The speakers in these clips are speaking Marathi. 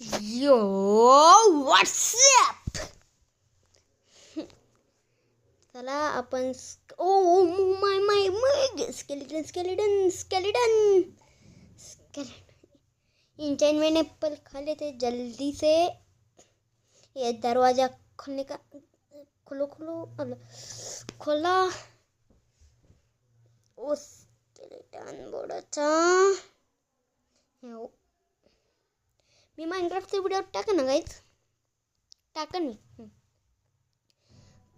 Yo, what's up? चला आपण स्केलेटन इंटेनमेंट एप्पल खा लेते जल्दी से। ये दरवाजा खोलने का खोलो खोला। ओ स्केलेटन बोर्डाचा मी माइनक्राफ्टचे व्हिडिओ टाका ना गाईज, टाका मी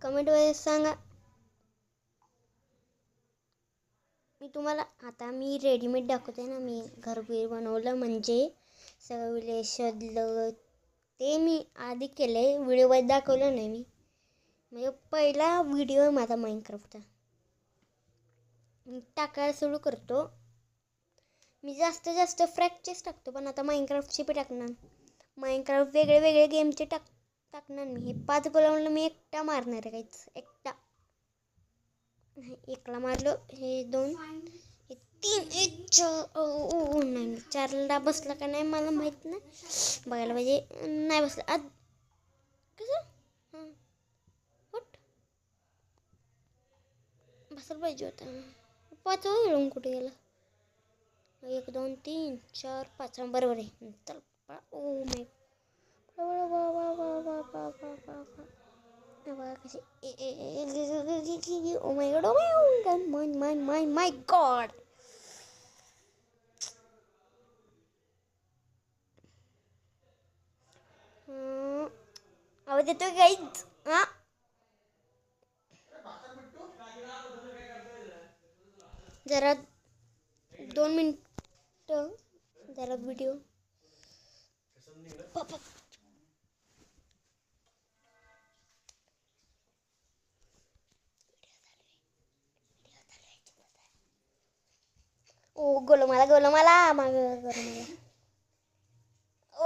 कमेंटमध्ये सांगा. मी तुम्हाला आता मी रेडीमेड दाखवते ना. मी घरगुती बनवलं म्हणजे सगळं व्हिडिओ शोधलं ते मी आधी केले, व्हिडिओमध्ये दाखवलं नाही मी. म्हणजे पहिला व्हिडिओ आहे माझा माइनक्राफ्टचा. मी टाकायला सुरू करतो. मी जास्त फ्रॅक्चेस टाकतो, पण आता माइनक्राफ्टचे पण टाकणार. माइनक्राफ्ट वेगळे गेमचे टाकणार मी. हे 5 गोलांना मी एकटा मारणार आहे काहीच. एकला मारलो. हे 2 हे 3 नाही 4ला बसला का नाही मला माहीत नाही. बघायला पाहिजे. नाही बसला आज कसं हट बसलं पाहिजे होता. 5 वेळून कुठे गेला. 1 2 3 4 5 बरोबर आहे. चल oh my oh my God. आवाज येतोय गाईज? जरा 2 मिनिटं जरा व्हिडिओ ओ गोलमाला माग ओ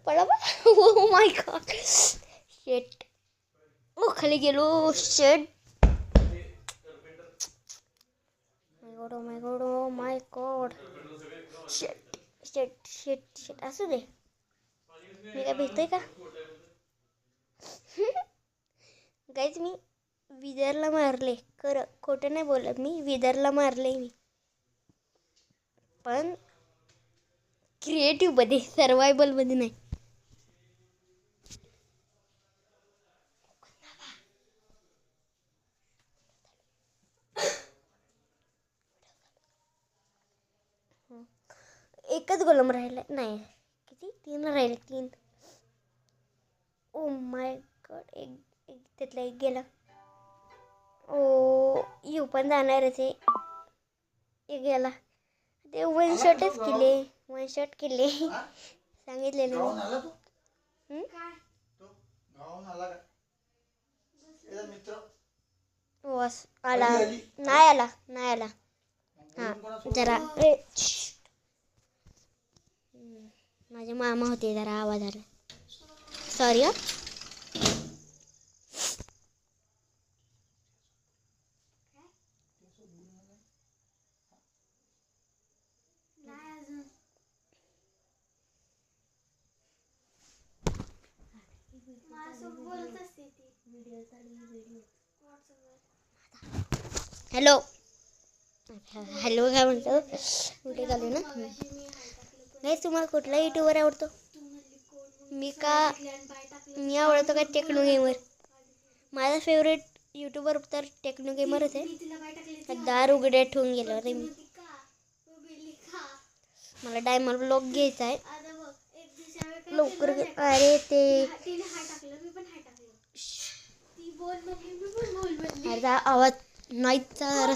पडा ओ माय गॉड शेट. ओ खाली गेलो शेट. ओ माय गॉड शेट असू दे. मी काय भेटतोय का गाईज? मी विदरला मारले, खोटं नाही बोलत. मी विदरला मारले मी, पण क्रिएटिव्ह मध्ये, सर्वायवल मध्ये नाही. एकच गोलम राहिला नाही. किती 3 राहिले 3. ओ माय गॉड एक त्यातला एक गेला. ओ यू पण जाणारच आहे. एक गेला. ते वन शॉट केले सांगितले ना. आला नाही आला. हां जरा माझे मामा होते, जरा आवाज आला. सॉरी. हॅलो काय म्हणतो. कुठे घालू ना. नाही तुम्हाला कुठला यूट्यूबर आवडतो? मी आवडतो का टेक्नो गेमर. माझा फेवरेट यूट्यूबर तर टेक्नो गेमरच आहे. दार उघड्या ठेवून गेलो रे मी. मला डायमंड ब्लॉक घ्यायचा आहे लवकर. अरे ते आवाज नॉईजचा जरा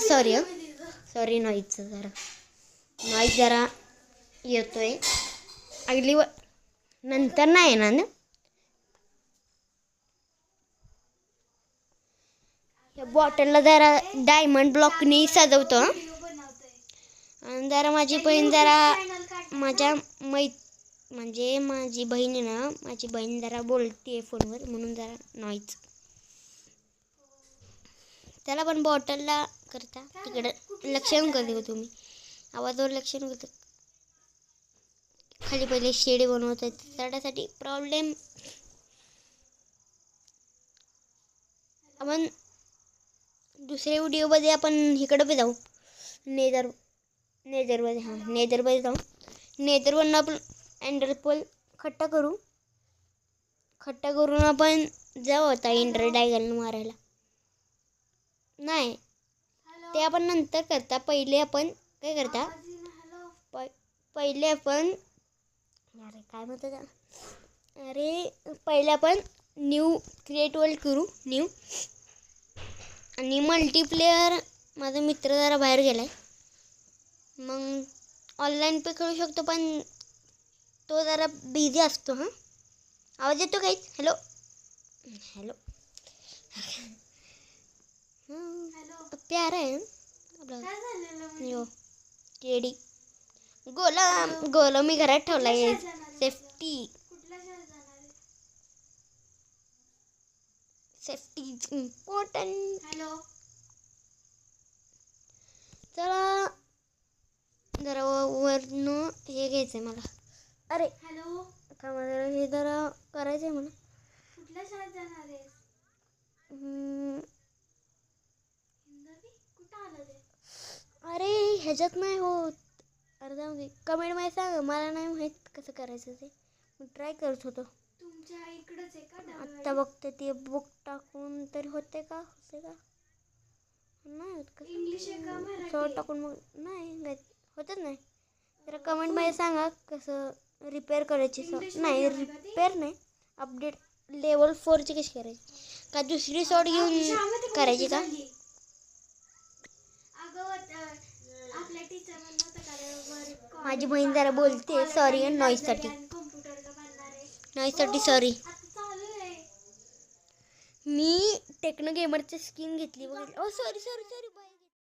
सॉरी नॉईजचा जरा येतोय. अगली नंतर नाही येणार ना. या बॉटलला जरा डायमंड ब्लॉकनी सजवतो. आणि जरा माझी बहीण म्हणजे माझी बहीण आहे ना, माझी बहीण जरा बोलते फोनवर, म्हणून जरा नॉईज. त्याला पण बॉटलला करता तिकडं लक्ष देऊन करते का तुम्ही? आवाजावर लक्ष देऊन करता. खाली पहिले शेड बनवत आहेत त्यासाठी प्रॉब्लेम. आपण दुसऱ्या व्हिडिओमध्ये आपण इकडं बी जाऊ नेदरमध्ये. हां नेदरमध्ये जाऊ. नेदरवरून आपण एंडरपोल खट्टा करून आपण जाऊ आता एंडर ड्रॅगन मारायला. नाही ते आपण नंतर करता. पहिले आपण काय करता पहिले आपण अरे काय म्हणतात पहिले आपण न्यू क्रिएट वर्ल्ड करू न्यू. आणि मल्टीप्लेअर माझा मित्र जरा बाहेर गेलाय मग ऑनलाईन पे खेळू शकतो पण तो जरा बिझी असतो. हां आवाज येतो काही. हॅलो हॅलो प्यारा आहे आपला केडी गोला मी घरात ठेवलाय सेफ्टी इम्पॉर्टंट. हॅलो चला जरा वरनं हे घ्यायचं आहे मला. अरे हॅलो जरा हे जरा करायचं आहे मला. कुठल्या शाळेत जाणार आहेस. अरे ह्याच्यात नाही होत. अरे जाऊ दे कमेंटमध्ये सांग मला नाही माहीत कसं करायचं ते. मी ट्राय करत होतो. तुमच्या इकडंच आहे का. आत्ता बघते ते बुक टाकून तरी होते का नाही होत कसं. इंग्लिश शॉर्ट टाकून मग नाही होतच नाही. जरा कमेंटमध्ये सांगा कसं रिपेअर करायची. नाही रिपेअर नाही अपडेट लेवल 4ची कशी करायची का दुसरी शॉर्ट घेऊन करायची का. माझी बहीण जरा बोलते सॉरी नॉईजसाठी सॉरी. मी टेक्नो गेमरची स्किन घेतली बघितली. ओ सॉरी